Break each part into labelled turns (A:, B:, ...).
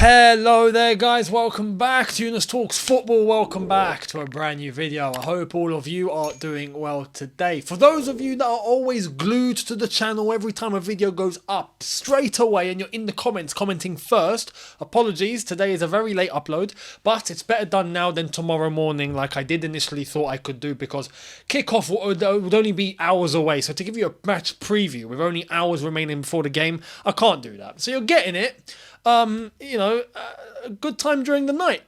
A: Hello there guys, welcome back to Younes Talks Football, welcome back to a brand new video. I hope all of you are doing well today. For those of you that are always glued to the channel every time a video goes up straight away and you're in the comments commenting first, apologies, today is a very late upload, but it's better done now than tomorrow morning like I did initially thought I could do, because kickoff would only be hours away. So to give you a match preview with only hours remaining before the game, I can't do that. So you're getting it. A good time during the night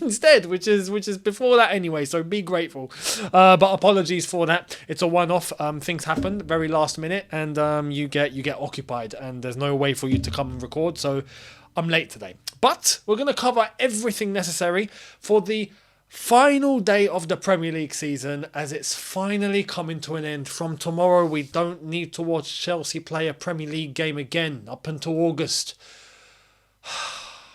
A: instead, which is before that anyway, so be grateful. But apologies for that. It's a one-off. Things happen very last minute, and you get occupied, and there's no way for you to come and record, so I'm late today. But we're going to cover everything necessary for the final day of the Premier League season, as it's finally coming to an end. From tomorrow, we don't need to watch Chelsea play a Premier League game again up until August.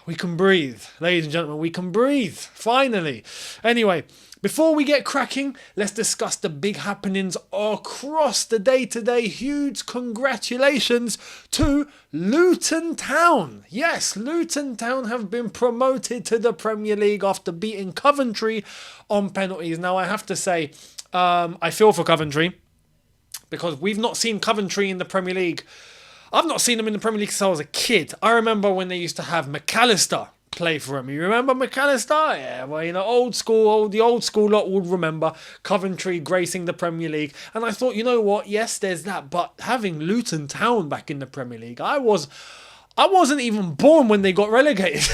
A: We can breathe, ladies and gentlemen, we can breathe, finally. Anyway, before we get cracking, let's discuss the big happenings across the day today. Huge congratulations to Luton Town. Yes, Luton Town have been promoted to the Premier League after beating Coventry on penalties. Now, I have to say, I feel for Coventry, because we've not seen Coventry in the Premier League. I've not seen them in the Premier League since I was a kid. I remember when they used to have McAllister play for them. You remember McAllister? Yeah, well, the old school lot would remember Coventry gracing the Premier League. And I thought, you know what? Yes, there's that. But having Luton Town back in the Premier League, I wasn't even born when they got relegated.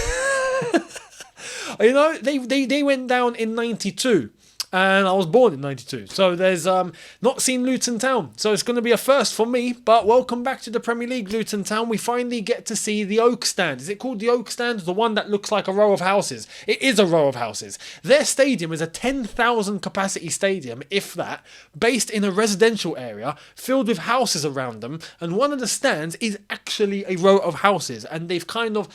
A: They went down in 92. And I was born in 92. So there's not seen Luton Town. So it's going to be a first for me. But welcome back to the Premier League, Luton Town. We finally get to see the Oak Stand. Is it called the Oak Stand? The one that looks like a row of houses. It is a row of houses. Their stadium is a 10,000 capacity stadium, if that, based in a residential area, filled with houses around them. And one of the stands is actually a row of houses. And they've kind of,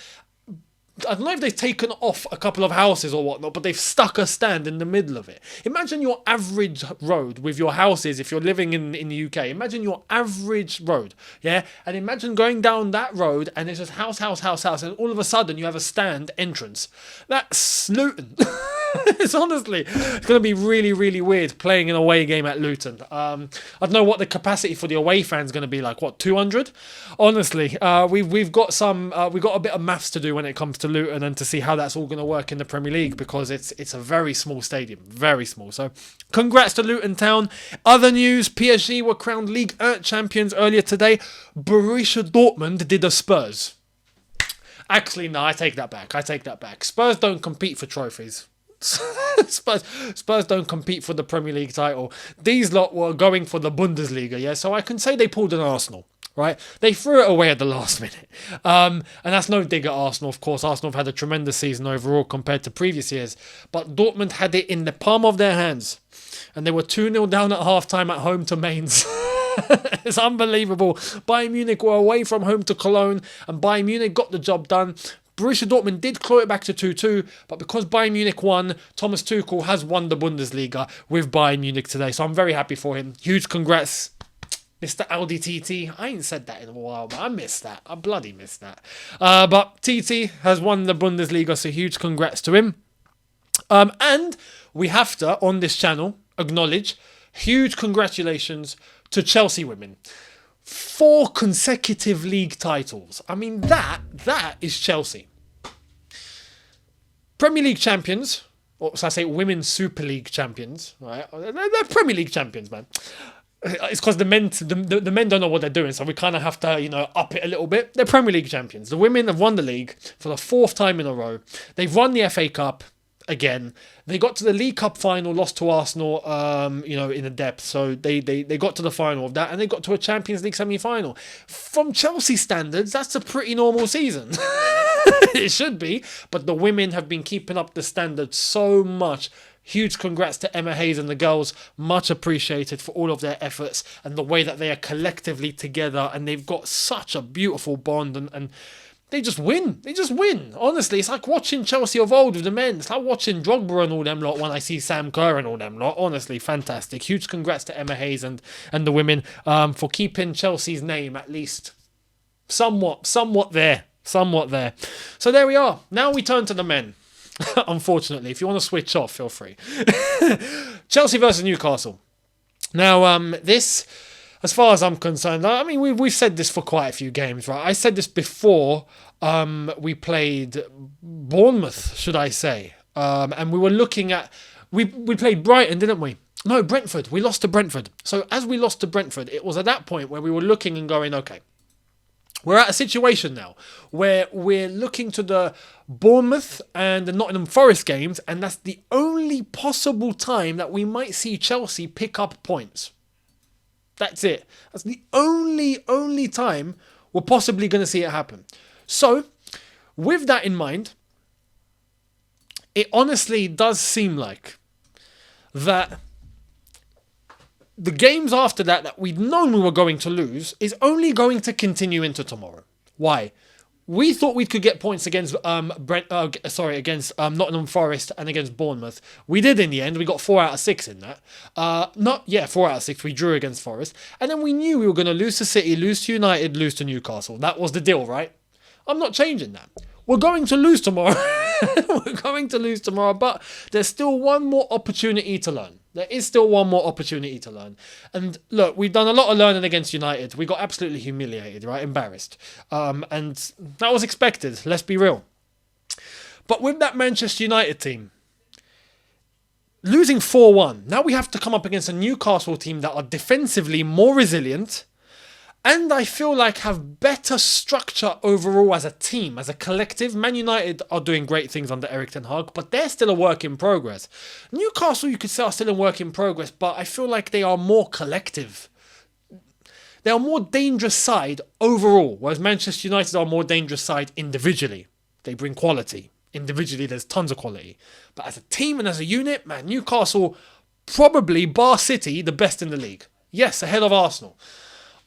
A: I don't know if they've taken off a couple of houses or whatnot, but they've stuck a stand in the middle of it. Imagine your average road with your houses if you're living in the UK. Imagine your average road, yeah? And imagine going down that road and it's just house, and all of a sudden you have a stand entrance. That's Luton. It's honestly, it's going to be really, really weird playing an away game at Luton. I don't know what the capacity for the away fans going to be like. What, 200? Honestly, we've got a bit of maths to do when it comes to Luton and to see how that's all going to work in the Premier League, because it's a very small stadium, very small. So, congrats to Luton Town. Other news: PSG were crowned Ligue 1 champions earlier today. Borussia Dortmund did a Spurs. Actually, no, I take that back. Spurs don't compete for trophies. Spurs don't compete for the Premier League title. These lot were going for the Bundesliga, yeah? So I can say they pulled an Arsenal, right? They threw it away at the last minute. And that's no dig at Arsenal, of course. Arsenal have had a tremendous season overall compared to previous years. But Dortmund had it in the palm of their hands. And they were 2-0 down at half-time at home to Mainz. It's unbelievable. Bayern Munich were away from home to Cologne, and Bayern Munich got the job done. Borussia Dortmund did claw it back to 2-2, but because Bayern Munich won, Thomas Tuchel has won the Bundesliga with Bayern Munich today. So I'm very happy for him. Huge congrats, Mr. Audi TT. I ain't said that in a while, but I missed that. I bloody missed that. But TT has won the Bundesliga, so huge congrats to him. And we have to, on this channel, acknowledge huge congratulations to Chelsea women. 4 consecutive league titles. I mean, that is Chelsea. Premier League champions, or so I say Women's Super League champions, right? They're Premier League champions, man. It's because the men don't know what they're doing, so we kind of have to, up it a little bit. They're Premier League champions. The women have won the league for the 4th time in a row. They've won the FA Cup again. They got to the League Cup final, lost to Arsenal, in the depth. So they got to the final of that, and they got to a Champions League semi-final. From Chelsea standards, that's a pretty normal season. It should be, but the women have been keeping up the standard so much. Huge congrats to Emma Hayes and the girls. Much appreciated for all of their efforts and the way that they are collectively together, and they've got such a beautiful bond, and they just win. They just win. Honestly, it's like watching Chelsea of old with the men. It's like watching Drogba and all them lot when I see Sam Kerr and all them lot. Honestly, fantastic. Huge congrats to Emma Hayes and the women for keeping Chelsea's name at least somewhat there Somewhat there. So there we are. Now we turn to the men. Unfortunately, if you want to switch off, feel free. Chelsea versus Newcastle. Now, this, as far as I'm concerned, I mean, we've said this for quite a few games, right? I said this before we played Bournemouth, should I say. And we were looking at... We played Brighton, didn't we? No, Brentford. We lost to Brentford. So as we lost to Brentford, it was at that point where we were looking and going, okay, we're at a situation now where we're looking to the Bournemouth and the Nottingham Forest games, and that's the only possible time that we might see Chelsea pick up points. That's it. That's the only time we're possibly going to see it happen. So, with that in mind, it honestly does seem like that the games after that we'd known we were going to lose is only going to continue into tomorrow. Why? We thought we could get points against Nottingham Forest and against Bournemouth. We did in the end. We got 4 out of 6 in that. 4 out of 6. We drew against Forest. And then we knew we were going to lose to City, lose to United, lose to Newcastle. That was the deal, right? I'm not changing that. We're going to lose tomorrow. We're going to lose tomorrow, but there's still one more opportunity to learn. There is still one more opportunity to learn. And look, we've done a lot of learning against United. We got absolutely humiliated, right? Embarrassed. And that was expected, let's be real. But with that Manchester United team, losing 4-1, now we have to come up against a Newcastle team that are defensively more resilient, and I feel like have better structure overall as a team, as a collective. Man United are doing great things under Erik ten Hag, but they're still a work in progress. Newcastle, you could say, are still a work in progress, but I feel like they are more collective. They are a more dangerous side overall, whereas Manchester United are a more dangerous side individually. They bring quality. Individually, there's tons of quality. But as a team and as a unit, man, Newcastle, probably, bar City, the best in the league. Yes, ahead of Arsenal.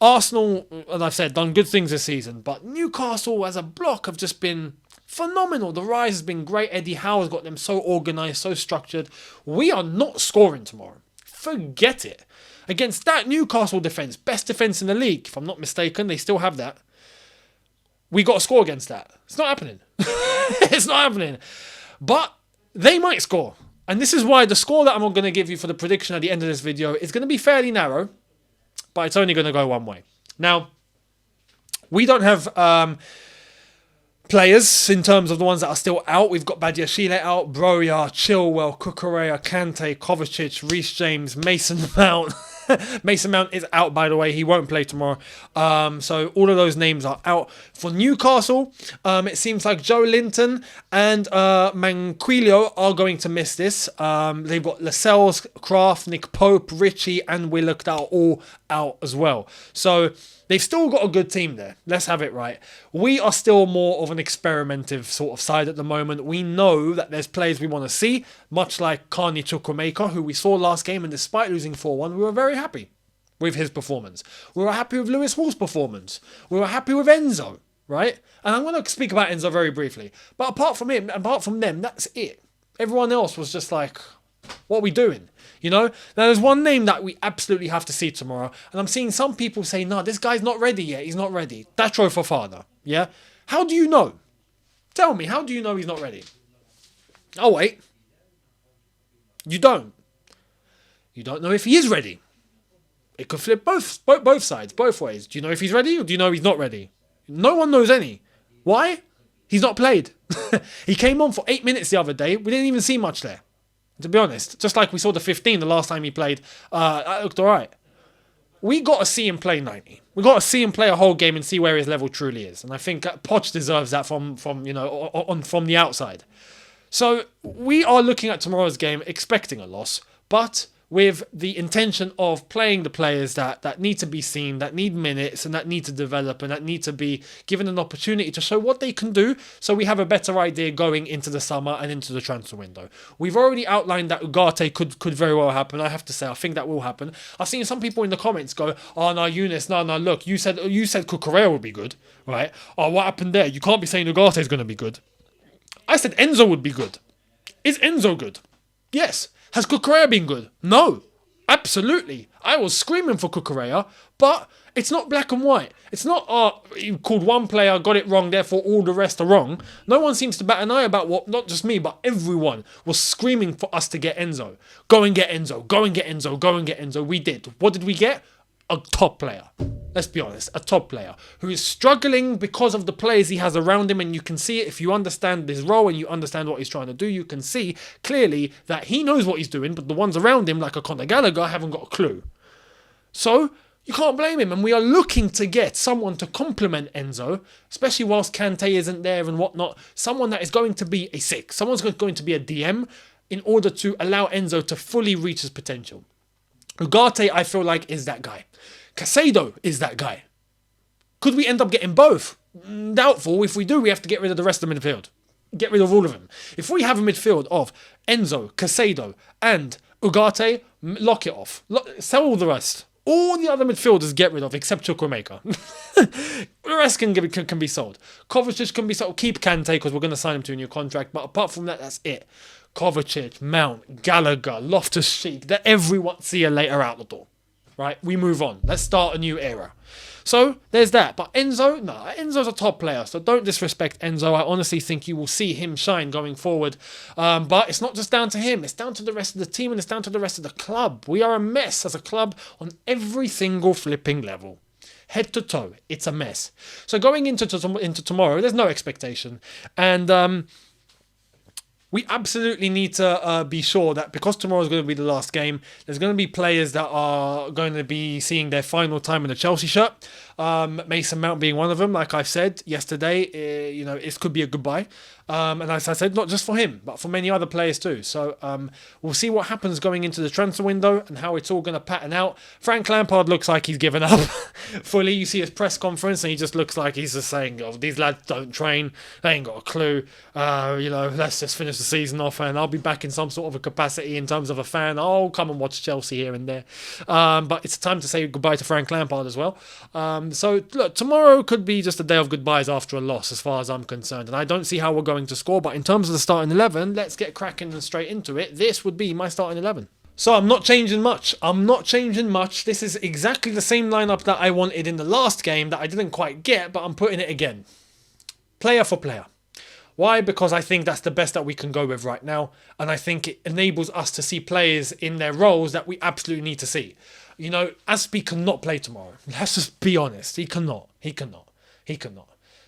A: Arsenal, as I've said, done good things this season, but Newcastle as a block have just been phenomenal. The rise has been great. Eddie Howe has got them so organised, so structured. We are not scoring tomorrow. Forget it. Against that Newcastle defence, best defence in the league, if I'm not mistaken, they still have that. We got to score against that. It's not happening. It's not happening. But they might score. And this is why the score that I'm going to give you for the prediction at the end of this video is going to be fairly narrow, but it's only going to go one way. Now, we don't have players in terms of the ones that are still out. We've got Badiashile out, Broja, Chilwell, Cucurella, Kante, Kovacic, Reece James, Mason Mount. Mason Mount is out, by the way. He won't play tomorrow. So all of those names are out. For Newcastle, it seems like Joe Linton and Manquillo are going to miss this. They've got Lascelles, Kraft, Nick Pope, Richie, and Willock that are all out as well. So they've still got a good team there. Let's have it right. We are still more of an experimentative sort of side at the moment. We know that there's players we want to see, much like Carney Chukwuemeka, who we saw last game, and despite losing 4-1, we were very happy with his performance. We were happy with Lewis Hall's performance. We were happy with Enzo, right? And I'm going to speak about Enzo very briefly. But apart from him, apart from them, that's it. Everyone else was just like, what are we doing? You know, now there's one name that we absolutely have to see tomorrow, and I'm seeing some people say, no, this guy's not ready yet. He's not ready. Datro Fofana, yeah? How do you know? Tell me, how do you know he's not ready? Oh, wait. You don't. You don't know if he is ready. It could flip both sides, both ways. Do you know if he's ready, or do you know he's not ready? No one knows any. Why? He's not played. He came on for 8 minutes the other day. We didn't even see much there. To be honest, just like we saw the 15 the last time he played, that looked all right. We got to see him play 90. We got to see him play a whole game and see where his level truly is. And I think Poch deserves that from the outside. So we are looking at tomorrow's game expecting a loss, but with the intention of playing the players that need to be seen, that need minutes, and that need to develop, and that need to be given an opportunity to show what they can do, so we have a better idea going into the summer and into the transfer window. We've already outlined that Ugarte could very well happen. I have to say, I think that will happen. I've seen some people in the comments go, oh, no, Younes, no, look, you said Cucurella would be good, right? Oh, what happened there? You can't be saying Ugarte is going to be good. I said Enzo would be good. Is Enzo good? Yes. Has Cucurella been good? No. Absolutely. I was screaming for Cucurella, but it's not black and white. It's not, you called one player, got it wrong, therefore all the rest are wrong. No one seems to bat an eye about what, not just me, but everyone was screaming for us to get Enzo. Go and get Enzo, go and get Enzo, go and get Enzo. We did. What did we get? A top player. Let's be honest, a top player who is struggling because of the players he has around him, and you can see it if you understand his role and you understand what he's trying to do. You can see clearly that he knows what he's doing, but the ones around him, like a Conor Gallagher, haven't got a clue. So you can't blame him, and we are looking to get someone to complement Enzo, especially whilst Kante isn't there and whatnot. Someone that is going to be a 6, someone's going to be a DM in order to allow Enzo to fully reach his potential. Ugarte, I feel like, is that guy. Caicedo is that guy. Could we end up getting both? Doubtful. If we do, we have to get rid of the rest of the midfield. Get rid of all of them. If we have a midfield of Enzo, Caicedo, and Ugarte, lock it off. Sell all the rest. All the other midfielders get rid of, except Chukwuemeka. The rest can be sold. Kovacic can be sold. Keep Kante, because we're going to sign him to a new contract. But apart from that, that's it. Kovacic, Mount, Gallagher, Loftus-Cheek. Everyone, see you later out the door. Right, we move on. Let's start a new era. So there's that. But Enzo, no, Enzo's a top player, so don't disrespect Enzo. I honestly think you will see him shine going forward. But it's not just down to him. It's down to the rest of the team, and it's down to the rest of the club. We are a mess as a club on every single flipping level. Head to toe, it's a mess. So going into tomorrow, there's no expectation. And we absolutely need to be sure that because tomorrow is going to be the last game, there's going to be players that are going to be seeing their final time in the Chelsea shirt. Mason Mount being one of them. Like I said yesterday, it could be a goodbye. And as I said, not just for him, but for many other players too. So we'll see what happens going into the transfer window and how it's all going to pattern out. Frank Lampard looks like he's given up fully. You see his press conference and he just looks like he's just saying, oh, these lads don't train. They ain't got a clue. Let's just finish the season off and I'll be back in some sort of a capacity in terms of a fan. I'll come and watch Chelsea here and there. But it's time to say goodbye to Frank Lampard as well. So look, tomorrow could be just a day of goodbyes after a loss as far as I'm concerned. And I don't see how we're going to score. But in terms of the starting 11, let's get cracking and straight into it. This would be my starting 11. So I'm not changing much. This is exactly the same lineup that I wanted in the last game that I didn't quite get, but I'm putting it again. Player for player. Why? Because I think that's the best that we can go with right now. And I think it enables us to see players in their roles that we absolutely need to see. Aspie cannot play tomorrow. Let's just be honest. He cannot.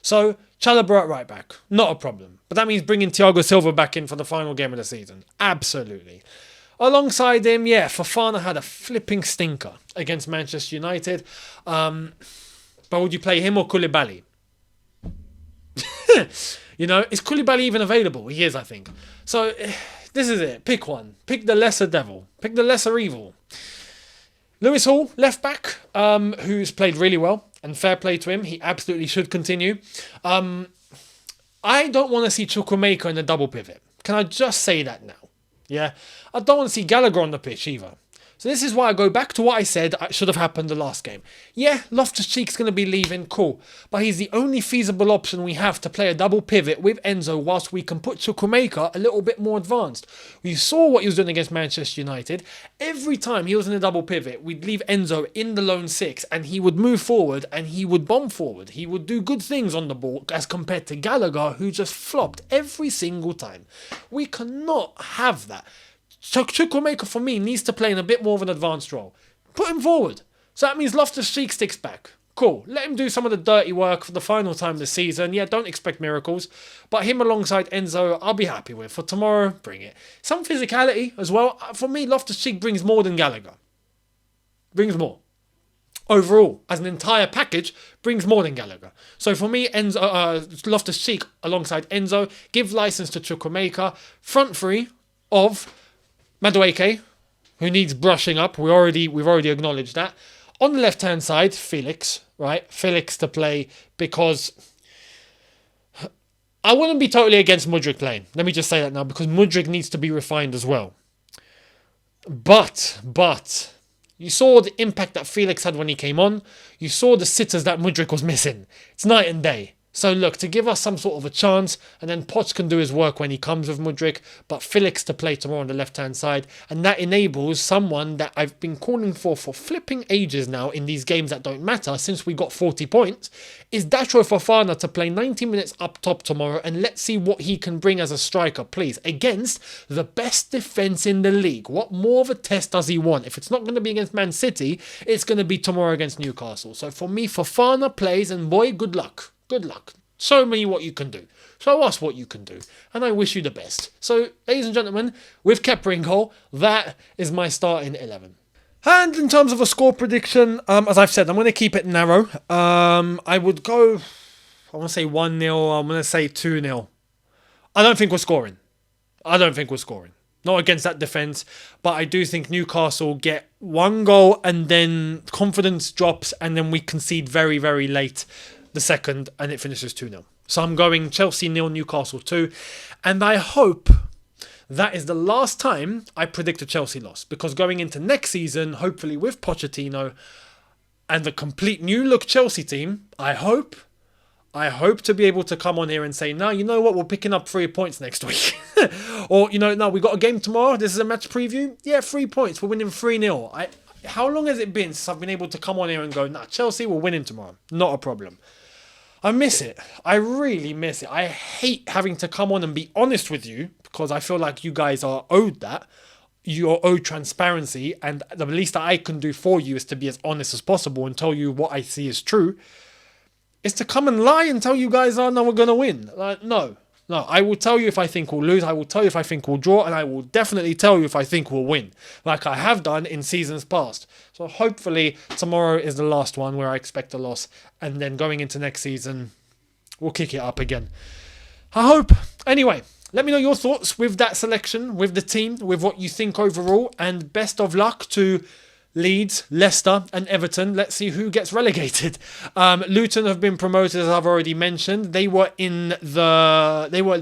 A: So, Chalobah at right back. Not a problem. But that means bringing Thiago Silva back in for the final game of the season. Absolutely. Alongside him, Fofana had a flipping stinker against Manchester United. But would you play him or Koulibaly? Is Koulibaly even available? He is, I think. So, this is it. Pick one. Pick the lesser devil. Pick the lesser evil. Lewis Hall, left back, who's played really well, and fair play to him. He absolutely should continue. I don't want to see Chukwuemeka in a double pivot. Can I just say that now? Yeah, I don't want to see Gallagher on the pitch either. So this is why I go back to what I said should have happened the last game. Yeah, Loftus-Cheek's going to be leaving, cool. But he's the only feasible option we have to play a double pivot with Enzo whilst we can put Chukwuemeka a little bit more advanced. We saw what he was doing against Manchester United. Every time he was in a double pivot, we'd leave Enzo in the lone 6 and he would move forward and he would bomb forward. He would do good things on the ball as compared to Gallagher, who just flopped every single time. We cannot have that. Chukwuemeka, for me, needs to play in a bit more of an advanced role. Put him forward. So that means Loftus-Cheek sticks back. Cool. Let him do some of the dirty work for the final time this season. Yeah, don't expect miracles. But him alongside Enzo, I'll be happy with. For tomorrow, bring it. Some physicality as well. For me, Loftus-Cheek brings more than Gallagher. Brings more. Overall, as an entire package, brings more than Gallagher. So for me, Loftus-Cheek alongside Enzo, give license to Chukwuemeka. Front three of Madueke, who needs brushing up. We've already acknowledged that. On the left-hand side, Felix, right? Felix to play because I wouldn't be totally against Mudryk playing. Let me just say that now because Mudryk needs to be refined as well. But you saw the impact that Felix had when he came on. You saw the sitters that Mudryk was missing. It's night and day. So look, to give us some sort of a chance, and then Poch can do his work when he comes with Mudryk, but Felix to play tomorrow on the left-hand side, and that enables someone that I've been calling for flipping ages now in these games that don't matter since we got 40 points, is Datro Fofana to play 90 minutes up top tomorrow, and let's see what he can bring as a striker, please, against the best defence in the league. What more of a test does he want? If it's not going to be against Man City, it's going to be tomorrow against Newcastle. So for me, Fofana plays, and boy, good luck. Good luck. Show me what you can do. Show us what you can do. And I wish you the best. So, ladies and gentlemen, with Kepa in goal, that is my starting 11. And in terms of a score prediction, as I've said, I'm going to keep it narrow. I would go, I want to say 1-0. I'm going to say 2-0. I don't think we're scoring. Not against that defence. But I do think Newcastle get one goal and then confidence drops and then we concede very, very late the second, and it finishes 2-0. So I'm going Chelsea 0, Newcastle 2, and I hope that is the last time I predict a Chelsea loss, because going into next season, hopefully with Pochettino and the complete new look Chelsea team, I hope to be able to come on here and say, no, you know what, we're picking up 3 points next week. Or, no, we got a game tomorrow, this is a match preview, yeah, 3 points, we're winning 3-0. How long has it been since I've been able to come on here and go, nah, Chelsea, we're winning tomorrow, not a problem. I miss it. I really miss it. I hate having to come on and be honest with you because I feel like you guys are owed that. You're owed transparency, and the least that I can do for you is to be as honest as possible and tell you what I see is true. Is to come and lie and tell you guys, oh no, we're going to win. No. I will tell you if I think we'll lose. I will tell you if I think we'll draw, and I will definitely tell you if I think we'll win, like I have done in seasons past. So hopefully tomorrow is the last one where I expect a loss, and then going into next season, we'll kick it up again. I hope. Anyway, let me know your thoughts with that selection, with the team, with what you think overall, and best of luck to Leeds, Leicester and Everton. Let's see who gets relegated. Luton have been promoted, as I've already mentioned. They were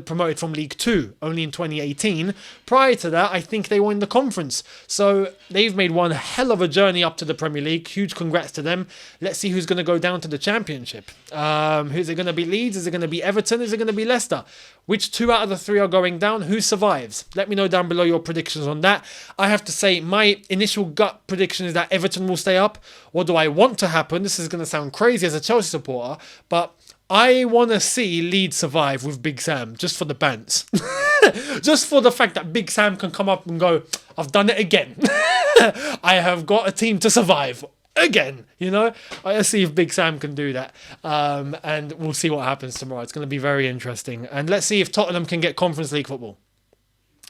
A: promoted from League 2 only in 2018. Prior to that, I think they were in the conference. So they've made one hell of a journey up to the Premier League. Huge congrats to them. Let's see who's going to go down to the Championship. Who's it going to be? Leeds? Is it going to be Everton? Is it going to be Leicester? Which 2 out of the 3 are going down? Who survives? Let me know down below your predictions on that. I have to say, my initial gut prediction is that Everton will stay up. What do I want to happen? This is going to sound crazy as a Chelsea supporter, but I want to see Leeds survive with Big Sam, just for the bants. Just for the fact that Big Sam can come up and go, I've done it again. I have got a team to survive. Again, let's see if Big Sam can do that, and we'll see what happens tomorrow. It's going to be very interesting, and let's see if Tottenham can get Conference League football.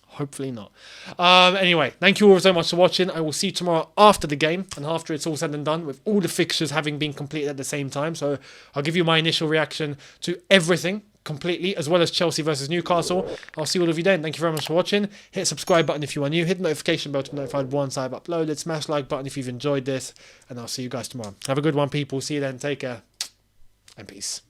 A: Hopefully not. Anyway, thank you all so much for watching. I will see you tomorrow after the game and after it's all said and done, with all the fixtures having been completed at the same time. So I'll give you my initial reaction to everything completely, as well as Chelsea versus Newcastle. I'll see all of you then. Thank you very much for watching. Hit the subscribe button if you are new. Hit the notification bell to be notified once I've uploaded. Smash the like button if you've enjoyed this. And I'll see you guys tomorrow. Have a good one, people. See you then. Take care. And peace.